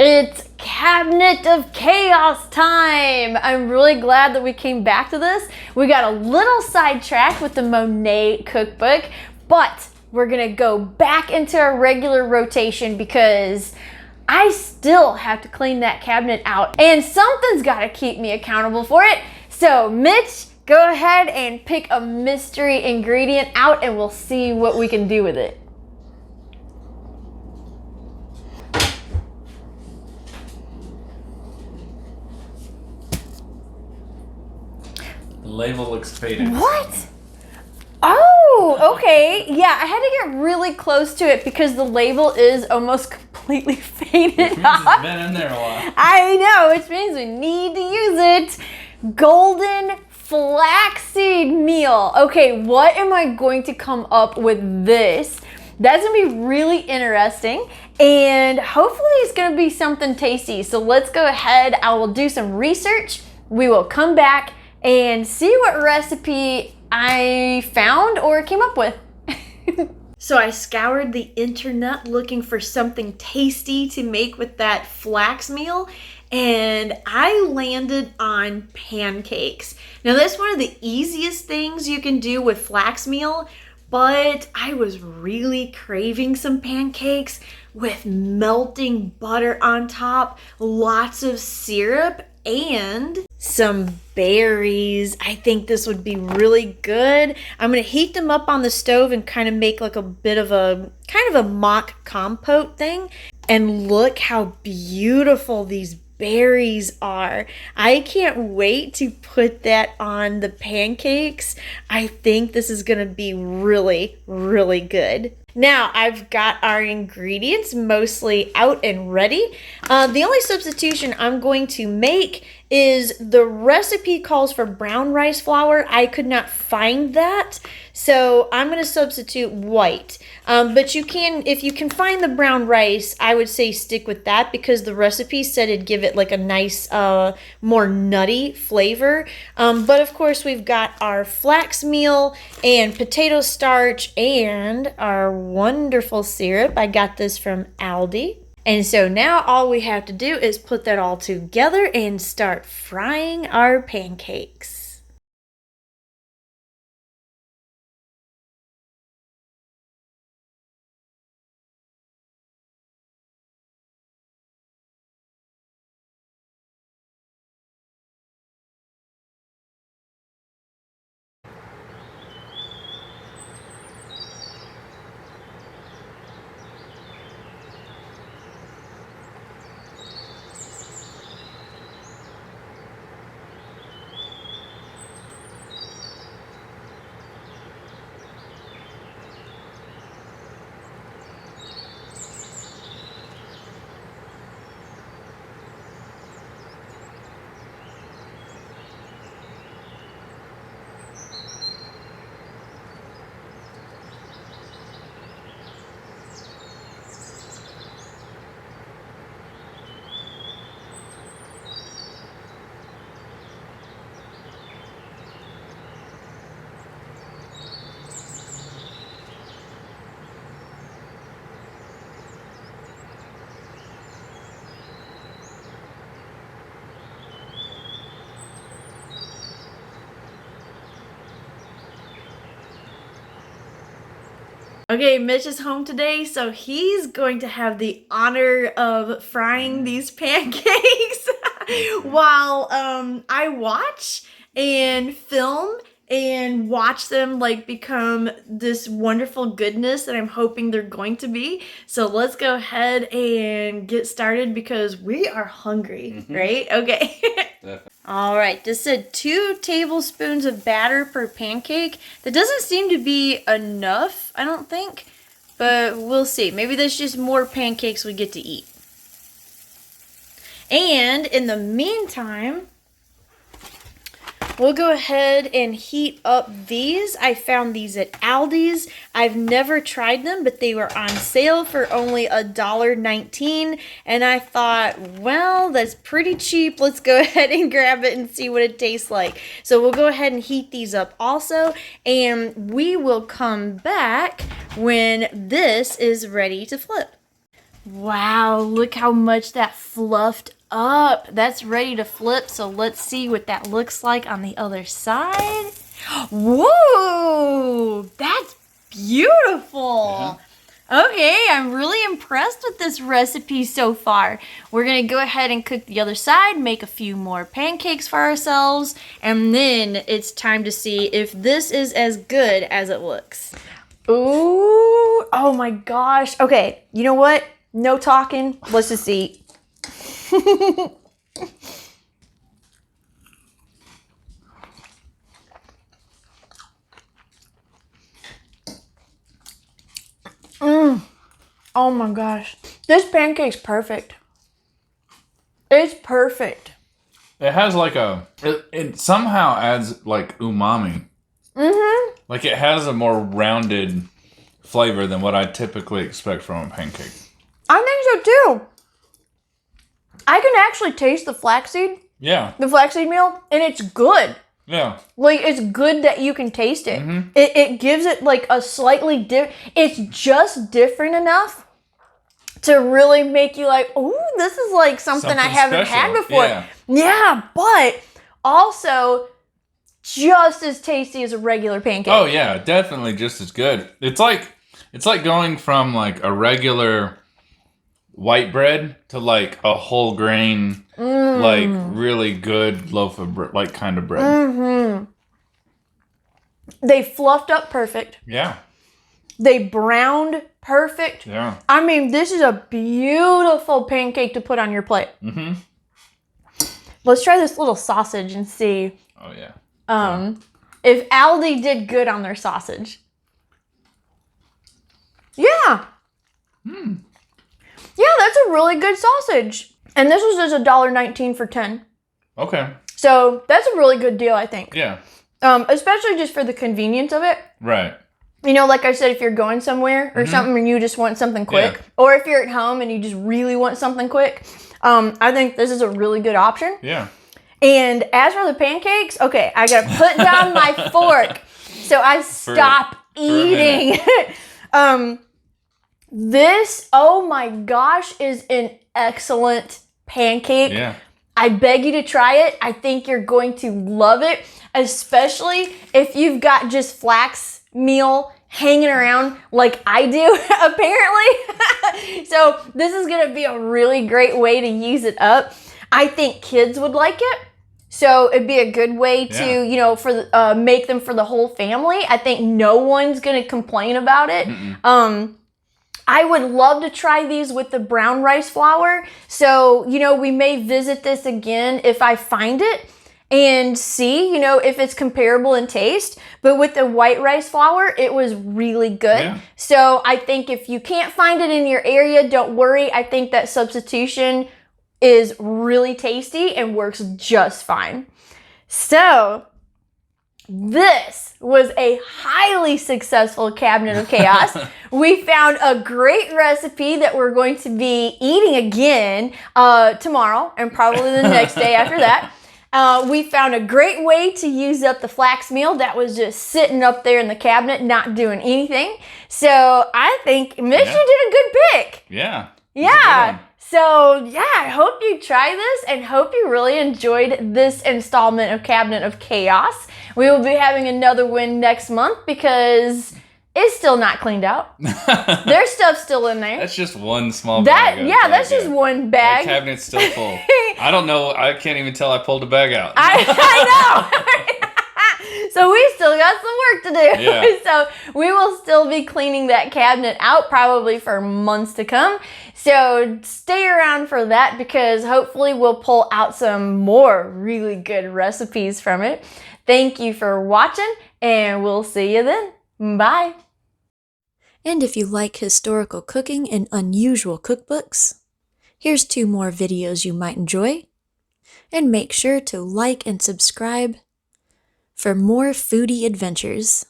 It's Cabinet of Chaos time! I'm really glad that we came back to this. We got a little sidetracked with the Monet cookbook, but we're gonna go back into our regular rotation because I still have to clean that cabinet out and something's gotta keep me accountable for it. So Mitch, go ahead and pick a mystery ingredient out and we'll see what we can do with it. The label looks faded. What? Oh, okay. Yeah, I had to get really close to it because the label is almost completely faded off. It's been in there a while. I know, which means we need to use it. Golden flaxseed meal. Okay, what am I going to come up with this? That's gonna be really interesting and hopefully it's gonna be something tasty. So let's go ahead. I will do some research. We will come back and see what recipe I found or came up with. So I scoured the internet looking for something tasty to make with that flax meal, and I landed on pancakes. Now that's one of the easiest things you can do with flax meal, but I was really craving some pancakes with melting butter on top, lots of syrup, and some berries. I think this would be really good. I'm gonna heat them up on the stove and kind of make like a bit of a mock compote thing. And look how beautiful these berries are. I can't wait to put that on the pancakes. I think this is gonna be really, really good. Now I've got our ingredients mostly out and ready. The only substitution I'm going to make is the recipe calls for brown rice flour. I could not find that, so I'm going to substitute white. But you can, if you can find the brown rice, I would say stick with that because the recipe said it'd give it like a nice, more nutty flavor. But of course we've got our flax meal and potato starch and our wonderful syrup. I got this from Aldi. And so now all we have to do is put that all together and start frying our pancakes. Okay, Mitch is home today, so he's going to have the honor of frying these pancakes while I watch and film and watch them like become this wonderful goodness that I'm hoping they're going to be. So let's go ahead and get started because we are hungry, right? Okay. All right, this said 2 tablespoons of batter per pancake. That doesn't seem to be enough, I don't think, but we'll see. Maybe there's just more pancakes we get to eat. And in the meantime, we'll go ahead and heat up these. I found these at Aldi's. I've never tried them, but they were on sale for only $1.19. And I thought, well, that's pretty cheap. Let's go ahead and grab it and see what it tastes like. So we'll go ahead and heat these up also. And we will come back when this is ready to flip. Wow, look how much that fluffed up. That's ready to flip, so let's see what that looks like on the other side. Whoa, that's beautiful. Yeah. Okay, I'm really impressed with this recipe so far. We're gonna go ahead and cook the other side, make a few more pancakes for ourselves, and then it's time to see if this is as good as it looks. Ooh, oh my gosh. Okay, you know what? No talking, let's just eat. Oh my gosh. This pancake's perfect. It's perfect. It has like it somehow adds like umami. Mm-hmm. Like it has a more rounded flavor than what I typically expect from a pancake. I think so too. I can actually taste the flaxseed. Yeah. The flaxseed meal, and it's good. Yeah. Like, it's good that you can taste it. Mm-hmm. It gives it like a slightly different, it's just different enough to really make you like, ooh, this is like something I haven't had before. Yeah, but also just as tasty as a regular pancake. Oh yeah, definitely just as good. It's like going from like a regular white bread to like a whole grain, like really good loaf of bread, like kind of bread. Mm-hmm. They fluffed up perfect. Yeah. They browned perfect. Yeah. I mean, this is a beautiful pancake to put on your plate. Mm-hmm. Let's try this little sausage and see. Oh yeah. If Aldi did good on their sausage. Yeah. Yeah, that's a really good sausage. And this was just $1.19 for 10. Okay. So that's a really good deal, I think. Yeah. Especially just for the convenience of it. Right. You know, like I said, if you're going somewhere or something and you just want something quick, or if you're at home and you just really want something quick, I think this is a really good option. Yeah. And as for the pancakes, okay, I gotta put down my fork so I stop eating. This, oh my gosh, is an excellent pancake. Yeah. I beg you to try it. I think you're going to love it, especially if you've got just Flaxmeal hanging around like I do, apparently. So this is going to be a really great way to use it up. I think kids would like it. So it'd be a good way to, you know, for make them for the whole family. I think no one's going to complain about it. I would love to try these with the brown rice flour. So, you know, we may visit this again if I find it and see, you know, if it's comparable in taste. But with the white rice flour, it was really good. Yeah. So I think if you can't find it in your area, don't worry. I think that substitution is really tasty and works just fine. So this was a highly successful cabinet of chaos. We found a great recipe that we're going to be eating again tomorrow and probably the next day after that. We found a great way to use up the Flaxmeal that was just sitting up there in the cabinet, not doing anything. So I think, Mitch, you did a good pick. Yeah. Yeah. So, yeah, I hope you try this and hope you really enjoyed this installment of Cabinet of Chaos. We will be having another one next month because it's still not cleaned out. There's stuff still in there. That's just one small bag. That's just one bag. That cabinet's still full. I don't know. I can't even tell I pulled the bag out. I know. So we still got some work to do. Yeah. So we will still be cleaning that cabinet out probably for months to come. So stay around for that because hopefully we'll pull out some more really good recipes from it. Thank you for watching and we'll see you then. Bye. And if you like historical cooking and unusual cookbooks, here's 2 more videos you might enjoy. And make sure to like and subscribe for more foodie adventures.